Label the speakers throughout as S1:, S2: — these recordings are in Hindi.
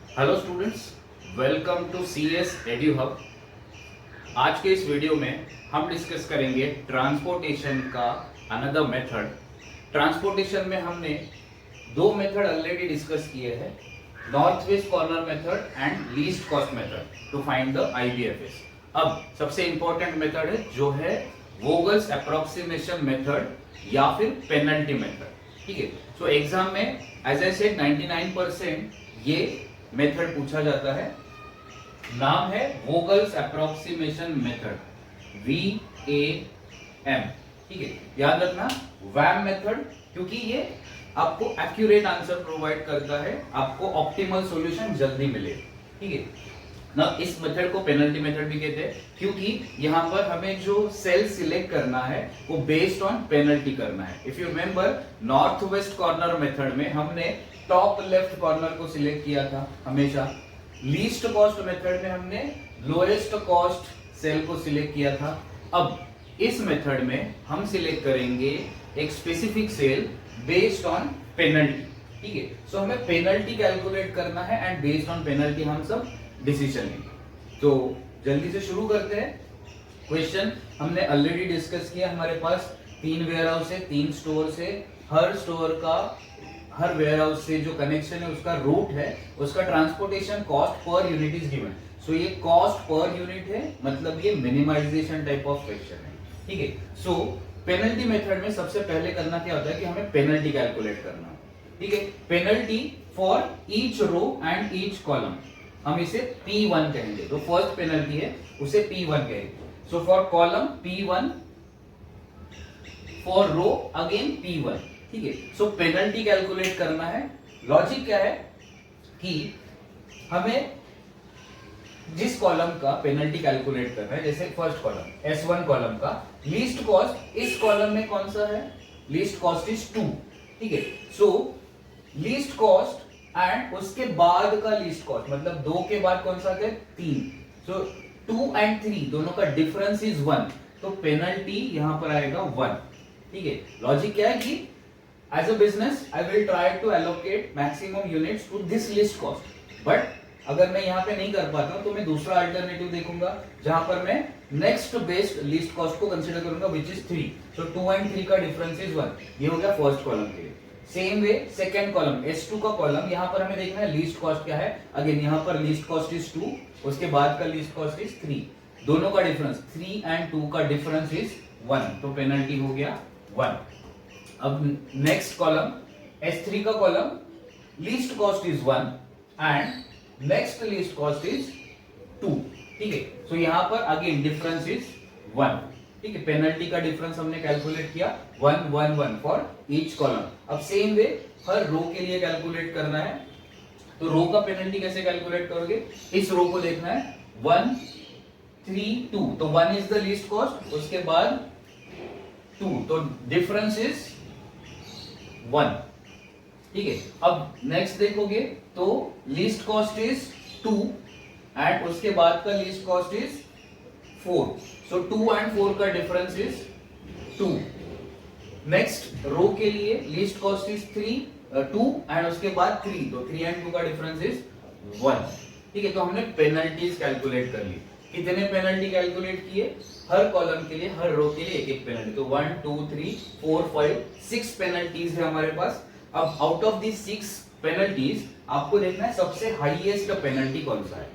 S1: Hello students, welcome to CS Edu Hub. आज के इस वीडियो में हम डिस्कस करेंगे ट्रांसपोर्टेशन का अनदर मेथड। ट्रांसपोर्टेशन में हमने दो मेथड ऑलरेडी डिस्कस किए हैं, north west corner method and least cost method to find the IBFS। अब सबसे इंपॉर्टेंट मेथड है जो है वोगल्स अप्रोक्सीमेशन मेथड या फिर पेनल्टी मेथड। ठीक है, सो एग्जाम में एज आई सेड 99% ये मेथड पूछा जाता है। नाम है वोगल्स अप्रोक्सीमेशन मेथड, VAM। ठीक है, याद रखना वैम मेथड, क्योंकि ये आपको एक्यूरेट आंसर प्रोवाइड करता है, आपको ऑप्टिमल सॉल्यूशन जल्दी मिले। ठीक है ना, इस मेथड को पेनल्टी मेथड भी कहते हैं क्योंकि यहाँ पर हमें जो सेल सिलेक्ट करना है वो बेस्ड ऑन पेनल्टी करना है। If you remember north west corner method में हमने टॉप लेफ्ट कॉर्नर को सिलेक्ट किया था हमेशा। लीस्ट कॉस्ट मेथड में हमने लोएस्ट कॉस्ट सेल को सिलेक्ट किया था। अब इस मेथड में हम सिलेक्ट करेंगे एक specific cell based on penalty. ठीक है, सो हमें पेनल्टी कैलकुलेट करना है एंड बेस्ड ऑन पेनल्टी हम सब डिसीजन लेंगे। तो जल्दी से शुरू करते हैं। क्वेश्चन हमने ऑलरेडी डिस्कस किया। हमारे पास 3 वेयर हाउस है, 3 स्टोर है। हर स्टोर का हर वेयर हाउस से जो कनेक्शन है उसका रूट है, उसका transportation cost per unit is given. So ये कॉस्ट पर यूनिट है, मतलब ये मिनिमाइजेशन टाइप ऑफ क्वेश्चन है। ठीक है, सो पेनल्टी मेथड में सबसे पहले करना क्या होता है कि हमें पेनल्टी कैलकुलेट करना। ठीक है, penalty for each row and each column, हम इसे P1 कहेंगे। तो फर्स्ट पेनल्टी है उसे P1 कहेंगे। So for column P1, for row again P1। ठीक है, सो पेनल्टी कैलकुलेट करना है। लॉजिक क्या है कि हमें जिस कॉलम का पेनल्टी कैलकुलेट करना है, जैसे फर्स्ट कॉलम S1 कॉलम का लीस्ट कॉस्ट इस कॉलम में कौन सा है, लीस्ट कॉस्ट इज 2। ठीक है, सो लीस्ट कॉस्ट एंड उसके बाद का लीस्ट कॉस्ट, मतलब 2 के बाद कौन सा है 3। सो 2 एंड 3 दोनों का डिफरेंस इज 1, तो पेनल्टी यहां पर आएगा 1। ठीक है, लॉजिक क्या है कि as a business I will try to allocate maximum units to this least cost, but अगर मैं यहां पे नहीं कर पाता हूं तो मैं दूसरा अल्टरनेटिव देखूंगा जहां पर मैं नेक्स्ट बेस्ट लिस्ट कॉस्ट को कंसीडर करूंगा विच इज 3। सो 2 एंड 3 का डिफरेंस इज 1। ये हो गया फर्स्ट कॉलम के लिए। Same way second column S2 का कॉलम, यहां पर हमें देखना है लीस्ट कॉस्ट क्या है। अगेन यहां पर लीस्ट कॉस्ट इज 2, उसके बाद का लीस्ट कॉस्ट इज 3। दोनों का डिफरेंस 3 एंड 2 का डिफरेंस इज 1, तो पेनल्टी हो गया 1। अब नेक्स्ट कॉलम S3 का column, least cost is 1 and next least cost is 2। ठीक है, सो यहां पर अगेन डिफरेंस इज 1। ठीक है, पेनल्टी का डिफरेंस हमने कैलकुलेट किया 1 1 1 फॉर ईच कॉलम। अब सेम वे हर रो के लिए कैलकुलेट करना है। तो रो का पेनल्टी कैसे कैलकुलेट करोगे, इस रो को देखना है 1 3 2, तो 1 इज द लीस्ट कॉस्ट, उसके बाद 2, तो डिफरेंस इज 1। ठीक है, अब नेक्स्ट देखोगे तो लीस्ट कॉस्ट इज 2 एंड उसके बाद का least cost is 4। So 2 and 4 का डिफरेंस इज 2। नेक्स्ट रो के लिए लीस्ट कॉस्ट इज 2 एंड उसके बाद 3, तो 3 एंड 2 का डिफरेंस इज 1। ठीक है, तो हमने पेनल्टीज कैलकुलेट कर ली। कितने पेनल्टी कैलकुलेट किए, हर कॉलम के लिए हर रो के लिए एक एक पेनल्टी। तो 1 2 3 4 5 6 पेनल्टीज है हमारे पास। अब आउट ऑफ दी 6 पेनल्टीज आपको देखना है सबसे हाईएस्ट पेनल्टी कौन सा है।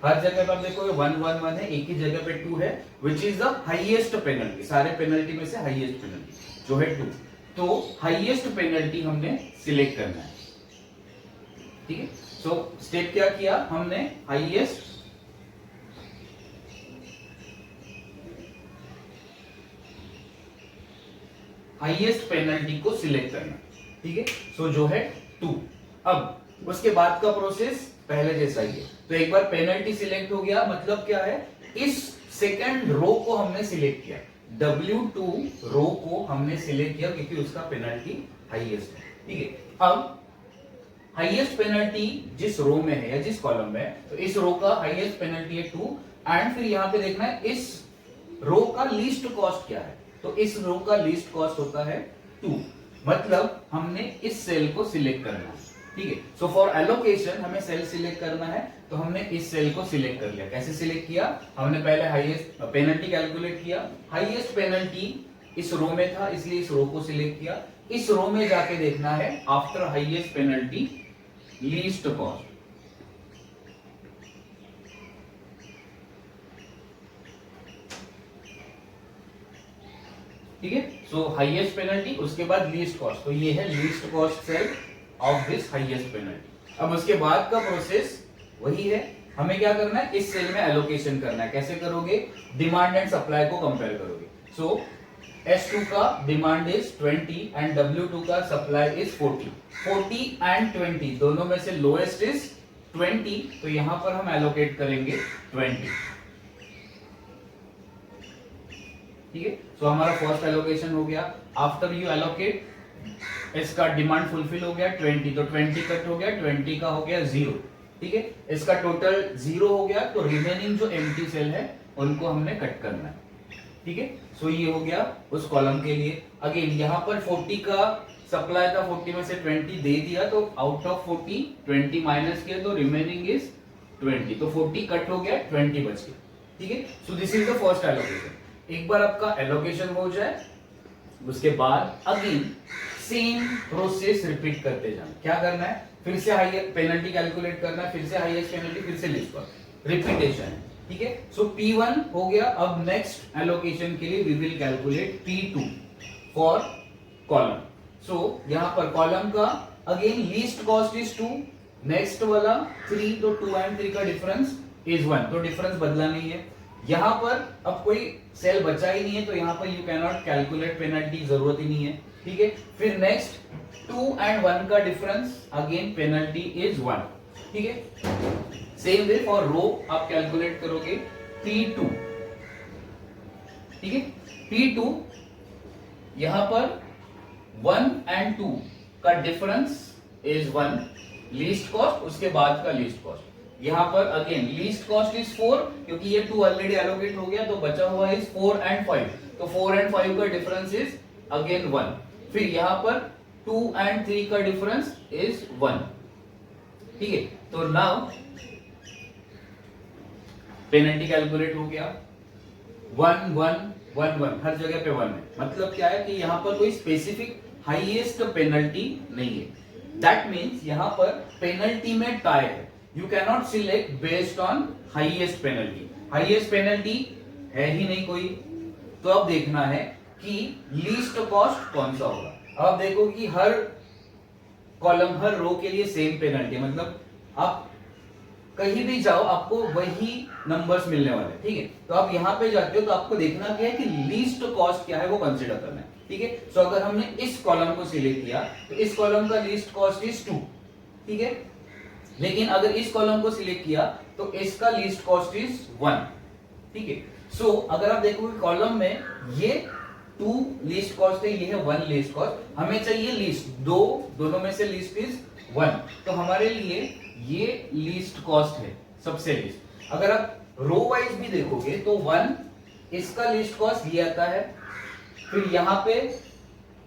S1: हर जगह पर आप देखोगे 1 1 1 है, एक ही जगह पे 2 है, which is the highest penalty. सारे पेनल्टी में से हाईएस्ट पेनल्टी जो है 2, तो हाईएस्ट पेनल्टी हमने सिलेक्ट करना है। ठीक है, सो स्टेप क्या किया हमने, हाईएस्ट पेनल्टी को सिलेक्ट करना। ठीक है, सो जो है 2। अब उसके बाद का प्रोसेस पहले जैसा ही है। तो एक बार पेनल्टी सिलेक्ट हो गया, मतलब क्या है, इस सेकंड रो को हमने सिलेक्ट किया, W2 रो को हमने सिलेक्ट किया क्योंकि उसका पेनल्टी हाईएस्ट है। ठीक है, अब हाईएस्ट पेनल्टी जिस रो में है या जिस कॉलम में है, तो इस रो का हाईएस्ट पेनल्टी है 2 एंड फिर यहां पे देखना है इस रो का लीस्ट कॉस्ट क्या है। तो इस रो का लीस्ट कॉस्ट होता है 2, मतलब हमने इस सेल को सिलेक्ट करना है। ठीक है। सो फॉर एलोकेशन हमें सेल सिलेक्ट करना है, तो हमने इस सेल को सिलेक्ट कर लिया। कैसे सिलेक्ट किया? हमने पहले हाईएस्ट पेनल्टी कैलकुलेट किया। हाईएस्ट पेनल्टी इस रो में था, इसलिए इस रो को सिलेक्ट किया। इस रो में जाके देखना है after highest penalty least cost. ठीक है। सो हाईएस्ट पेनल्टी, उसके बाद लीस्ट कॉस्ट, तो ये है least cost cell of this highest penalty. अब उसके बाद का प्रोसेस वही है, हमें क्या करना है? इस सेल में एलोकेशन करना है। कैसे करोगे? डिमांड एंड सप्लाई को कंपेयर करोगे। सो S2 का डिमांड इज 20 एंड W2 का सप्लाई इज 40। 40 एंड 20 दोनों में से लोएस्ट इज 20, तो यहां पर हम एलोकेट करेंगे 20। ठीक है। सो हमारा फर्स्ट एलोकेशन हो गया। आफ्टर यू एलोकेट, इसका डिमांड फुलफिल हो गया 20, तो 20 कट हो गया, 20 का हो गया 0। ठीक है। इसका टोटल 0 हो गया, तो रिमेनिंग जो एम्प्टी सेल है उनको हमने कट करना है। ठीक है। सो ये हो गया उस कॉलम के लिए। अगेन यहाँ पर 40 का सप्लाई था, 40 में से 20 दे दिया, तो आउट ऑफ 40 20 माइनस किया, तो रिमेनिंग इज 20, तो 40 कट हो गया, 20 बच गया। ठीक है। So this is the first allocation. एक बार आपका एलोकेशन हो जाए, उसके बाद अगेन सेम प्रोसेस रिपीट करते जाना। क्या करना है? फिर से हाईएस्ट पेनल्टी कैलकुलेट करना है, फिर से हाईएस्ट पेनल्टी, फिर से लीस्ट कॉस्ट, रिपीटेशन है। ठीक है। सो P1 हो गया। अब नेक्स्ट एलोकेशन के लिए we will calculate P2 for column. So यहां पर कॉलम का again least cost is 2, next वाला 3, तो 2 एंड 3 का डिफरेंस इज 1, तो डिफरेंस बदला नहीं है। यहां पर अब कोई सेल बचा ही नहीं है, तो यहां पर you can not calculate penalty, जरूरत ही नहीं है। ठीक है। फिर नेक्स्ट 2 एंड 1 का डिफरेंस, अगेन पेनल्टी इज 1। ठीक है। सेम वे फॉर रो आप कैलकुलेट करोगे P2। ठीक है। P2 यहां पर 1 एंड 2 का डिफरेंस इज 1, लीस्ट कॉस्ट, उसके बाद का लीस्ट कॉस्ट। यहां पर अगेन लीस्ट कॉस्ट इज 4, क्योंकि ये 2 ऑलरेडी एलोकेट हो गया, तो बचा हुआ इज 4 एंड 5, तो 4 एंड 5 का डिफरेंस इज अगेन 1। फिर यहां पर 2 एंड 3 का डिफरेंस इज 1। ठीक है। तो नाउ पेनल्टी कैलकुलेट हो गया, 1 1 1 1, हर जगह पे 1 है। मतलब क्या है कि यहां पर कोई स्पेसिफिक हाईएस्ट पेनल्टी नहीं है। दैट मींस यहां पर पेनल्टी में टाई है। You can not select based on highest penalty. Highest penalty है ही नहीं कोई, तो अब देखना है कि लीस्ट कॉस्ट कौन सा होगा। अब आप देखो कि हर कॉलम, हर रो के लिए सेम पेनल्टी, मतलब आप कहीं भी जाओ आपको वही नंबर्स मिलने वाले। ठीक है। तो आप यहां पे जाते हो तो आपको देखना क्या है कि लीस्ट कॉस्ट क्या है वो कंसीडर करना है। ठीक है। सो अगर हमने इस कॉलम को सिलेक्ट किया, तो इस कॉलम का लीस्ट कॉस्ट इज 2। ठीक है। लेकिन अगर इस कॉलम को सिलेक्ट किया तो इसका लीस्ट कॉस्ट इज 1। ठीक है। सो अगर आप देखोगे कॉलम में ये 2 लीस्ट कॉस्ट है, ये है 1 लीस्ट कॉस्ट। हमें चाहिए लीस्ट, दोनों में से लीस्ट इज 1, तो हमारे लिए ये लीस्ट कॉस्ट है, सबसे लीस्ट। अगर आप रो वाइज भी देखोगे तो 1, इसका लीस्ट कॉस्ट ये आता है। फिर यहां पे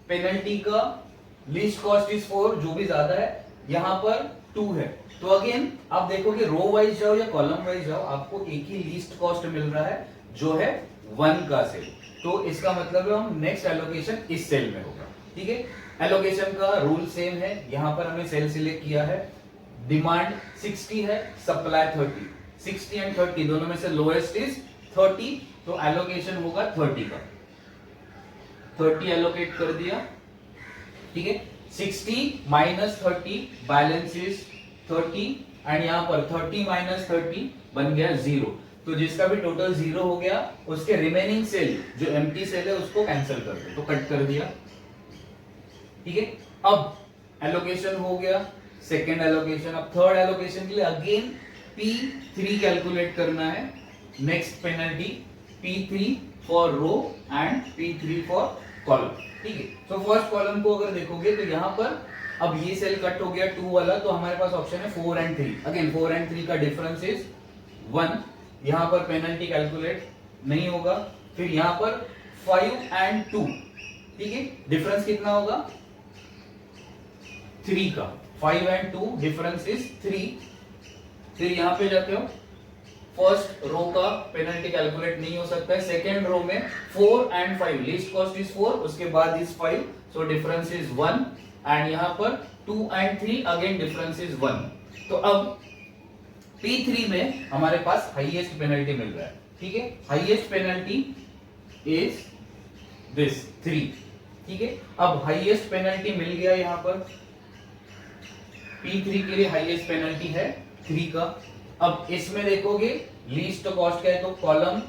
S1: पेनल्टी का लीस्ट कॉस्ट इज 4, जो भी ज्यादा है, यहां पर 2 है। तो अगेन आप देखोगे रो वाइज जाओ या कॉलम वाइज जाओ, आपको एक ही लीस्ट कॉस्ट मिल रहा है जो है 1 का सेल। तो इसका मतलब है हम नेक्स्ट एलोकेशन इस सेल में होगा। ठीक है। एलोकेशन का रूल सेम है। यहां पर हमने सेल सिलेक्ट किया है, डिमांड 60 है, सप्लाई 30, 60 एंड 30 दोनों में से लोएस्ट इज 30, तो एलोकेशन होगा 30 का। 30 एलोकेट कर दिया। ठीक है। 60 माइनस 30 बैलेंस इज 30, एंड यहां पर 30 माइनस 30 बन गया 0। तो जिसका भी टोटल 0 हो गया, उसके रिमेनिंग सेल जो एम्प्टी सेल है उसको कैंसिल कर दो, तो कट कर दिया। ठीक है। अब एलोकेशन हो गया, सेकेंड एलोकेशन। अब थर्ड एलोकेशन के लिए अगेन P3 कैलकुलेट करना है। Next penalty P3 for row and P3 for column. ठीक है। तो फर्स्ट कॉलम को अगर देखोगे तो यहां पर अब ये सेल कट हो गया 2 वाला, तो हमारे पास ऑप्शन है 4 एंड 3। अगेन 4 एंड 3 का डिफरेंस इज 1, यहां पर पेनल्टी कैलकुलेट नहीं होगा। फिर यहां पर 5 एंड 2, ठीक है, डिफरेंस कितना होगा 3 का। 5 and 2 डिफरेंस इज 3। फिर यहां पे जाते हो, फर्स्ट रो का पेनल्टी कैलकुलेट नहीं हो सकता है, सेकेंड रो में 4 and 5 लीस्ट कॉस्ट इज 4, उसके बाद is 5, so difference is 1 and यहां पर 2 and 3 अगेन डिफरेंस इज 1। तो अब P3 में हमारे पास हाईएस्ट पेनल्टी मिल रहा है, ठीक है, हाईएस्ट पेनल्टी इज दिस 3, ठीक है। अब हाईएस्ट पेनल्टी मिल गया, यहां पर P3 के लिए हाईएस्ट पेनल्टी है 3 का। अब इसमें देखोगे लीस्ट कॉस्ट क्या है, तो कॉलम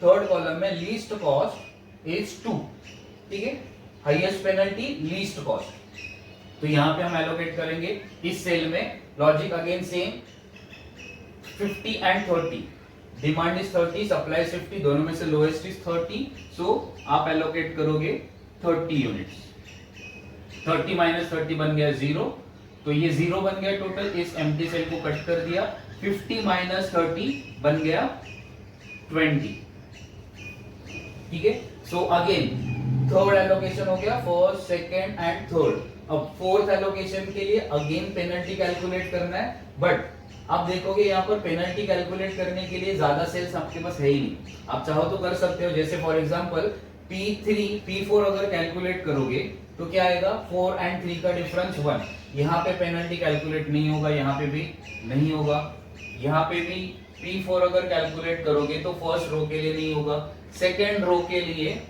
S1: थर्ड कॉलम में लीस्ट कॉस्ट इज 2, ठीक है, हाईएस्ट पेनल्टी लीस्ट कॉस्ट। तो यहां पे हम एलोकेट करेंगे इस सेल में, logic again same, 50 and 30, demand is 30, supply 50, दोनों में से लोएस्ट इज 30, सो आप एलोकेट करोगे 30 यूनिट्स। 30 माइनस 30 बन गया 0, तो ये 0 बन गया टोटल, इस एम्प्टी सेल को कट कर दिया, 50 माइनस 30 बन गया 20, ठीक है। सो अगेन थर्ड एलोकेशन हो गया, फर्स्ट सेकेंड एंड थर्ड। अब फोर्थ एलोकेशन के लिए अगेन पेनल्टी कैलकुलेट करना है, बट आप देखोगे यहाँ पर पेनल्टी कैलकुलेट करने के लिए ज्यादा सेल्स आपके पास है ही नहीं। आप चाहो तो कर सकते हो, जैसे फॉर एग्जांपल P3 P4 अगर कैलकुलेट करोगे तो क्या आएगा, 4 and 3 का डिफरेंस 1, यहाँ पे पेनल्टी कैलकुलेट नहीं होगा, यहाँ पे भी नहीं होगा, यहाँ पे भी P4 अगर कैलकुलेट करोगे तो फर्स्ट रो के लिए नहीं होगा, सेकेंड रो के लिए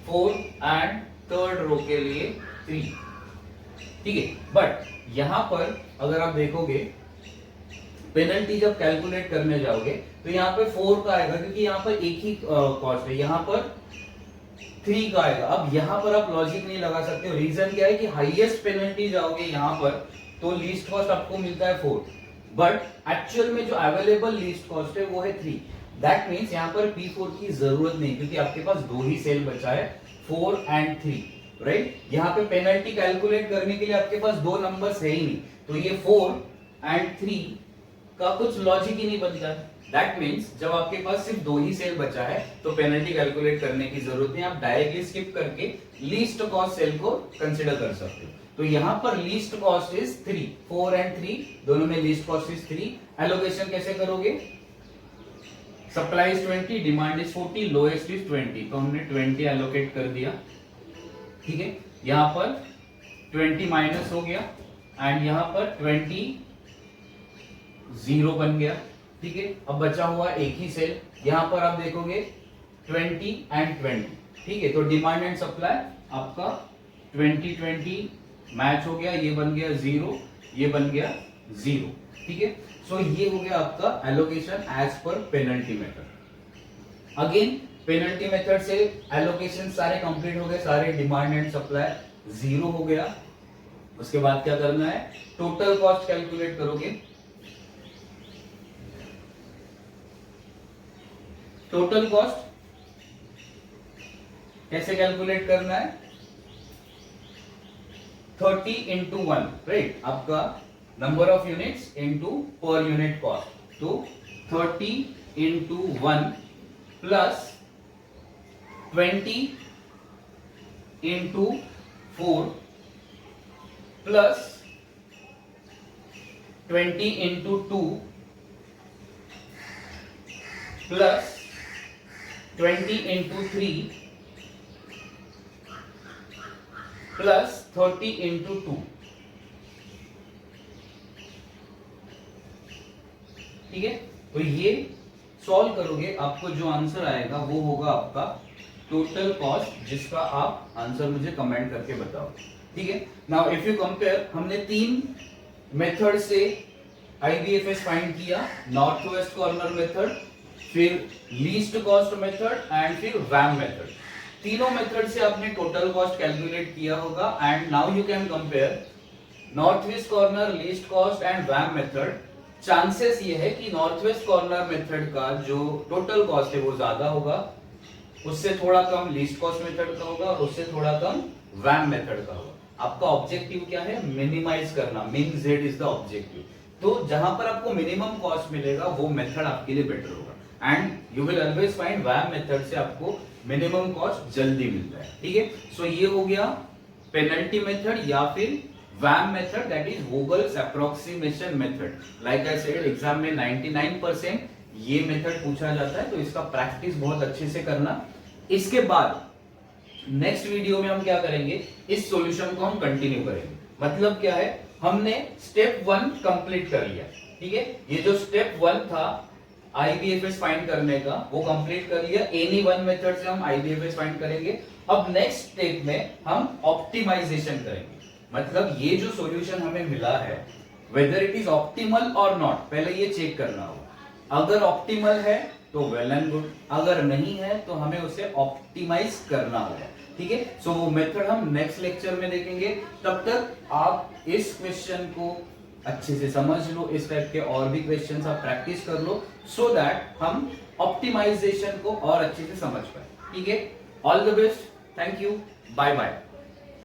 S1: 4 एंड थर्ड रो के लिए 3, ठीक है। बट यहां पर अगर आप देखोगे पेनल्टी जब कैलकुलेट करने जाओगे तो यहाँ पे 4 का आएगा, क्योंकि यहाँ पर एक ही कॉस्ट है, यहाँ पर 3 का आएगा। अब यहाँ पर आप लॉजिक नहीं लगा सकते हो, रीजन क्या है कि हाईएस्ट पेनल्टी जाओगे यहाँ पर तो लीस्ट कॉस्ट आपको मिलता है 4, बट एक्चुअल में जो अवेलेबल लीस्ट कॉस्ट है वो है 3। दैट मीन्स यहाँ पर P4 की जरूरत नहीं, क्योंकि आपके पास 2 ही सेल बचा है, 4 and 3, राइट। यहाँ पे पेनल्टी कैलकुलेट करने के लिए आपके पास 2 नंबर्स है ही नहीं, तो ये 4 and 3 का कुछ लॉजिक ही नहीं बनता है। दैट मीन्स जब आपके पास सिर्फ 2 ही सेल बचा है तो पेनल्टी कैलकुलेट करने की जरूरत नहीं, आप डायरेक्टली स्किप करके लीस्ट कॉस्ट सेल को कंसिडर कर सकते हो। तो यहाँ पर लीस्ट कॉस्ट इज 3, 4 and 3 दोनों में लीस्ट कॉस्ट इज 3। एलोकेशन कैसे करोगे, supply is 20, demand is 40, lowest is 20, तो हमने 20 एलोकेट कर दिया, ठीक है। यहां पर 20 माइनस हो गया एंड यहां पर 20 0 बन गया, ठीक है। अब बचा हुआ एक ही सेल, यहां पर आप देखोगे 20 and 20, ठीक है। तो डिमांड एंड सप्लाई आपका 20-20 मैच हो गया, ये बन गया 0, ये बन गया 0, ठीक है। सो ये हो गया आपका allocation as per penalty method. Again penalty method से एलोकेशन सारे कंप्लीट हो गए, सारे डिमांड एंड सप्लाई 0 हो गया। उसके बाद क्या करना है, टोटल कॉस्ट कैलकुलेट करोगे। टोटल कॉस्ट कैसे कैलकुलेट करना है, 30 into 1, राइट, आपका number of units into per unit cost, तो 30 into 1 plus 20 into 4 plus 20 into 2 plus 20 into 3 plus 30 into 2, ठीक है। तो ये सॉल्व करोगे, आपको जो आंसर आएगा वो होगा आपका टोटल कॉस्ट, जिसका आप आंसर मुझे कमेंट करके बताओ, ठीक है। नाउ इफ यू कंपेयर, हमने 3 मेथड से आईबीएफएस फाइंड किया, नॉर्थ वेस्ट कॉर्नर मेथड, फिर लीस्ट कॉस्ट मेथड एंड फिर वैम मेथड। तीनों मेथड से आपने टोटल कॉस्ट कैलकुलेट किया होगा and now you can compare north west corner, least cost and VAM method. Chances ये है कि नॉर्थ वेस्ट कॉर्नर मेथड का जो टोटल कॉस्ट है वो ज्यादा होगा, उससे थोड़ा कम लीस्ट कॉस्ट मेथड का होगा और उससे थोड़ा कम वैम मेथड का होगा। आपका ऑब्जेक्टिव क्या है, मिनिमाइज करना, min z is the objective. तो जहां पर आपको मिनिमम कॉस्ट मिलेगा वो मेथड आपके लिए बेटर होगा and you will always find VAM method से आपको मिनिमम कॉस्ट जल्दी मिलता है, ठीक है। सो ये हो गया पेनल्टी मेथड या फिर VAM method, that is Vogel's approximation method. Like I said exam में 99% ये मेथड पूछा जाता है, तो इसका प्रैक्टिस बहुत अच्छे से करना। इसके बाद नेक्स्ट वीडियो में हम क्या करेंगे, इस सॉल्यूशन को हम कंटिन्यू करेंगे। मतलब क्या है, हमने स्टेप 1 कंप्लीट कर लिया, ठीक है। ये जो स्टेप 1 था आईबीएफएस फाइंड करने का, वो कंप्लीट कर लिया। एनी वन मेथड से हम आईबीएफएस फाइंड करेंगे। अब नेक्स्ट स्टेप में हम ऑप्टिमाइजेशन करेंगे। मतलब ये जो सॉल्यूशन हमें मिला है, वेदर इट इज ऑप्टिमल और नॉट, पहले ये चेक करना होगा। अगर ऑप्टिमल है तो वेल एंड गुड, अगर नहीं है तो हमें उसे ऑप्टिमाइज करना होगा, ठीक है। सो वो मेथड हम नेक्स्ट लेक्चर में देखेंगे। तब तक आप इस क्वेश्चन को अच्छे से समझ लो, इस टाइप के और भी क्वेश्चंस आप प्रैक्टिस कर लो, सो दैट हम ऑप्टिमाइजेशन को और अच्छे से समझ पाए, ठीक है। All the best, thank you, bye bye.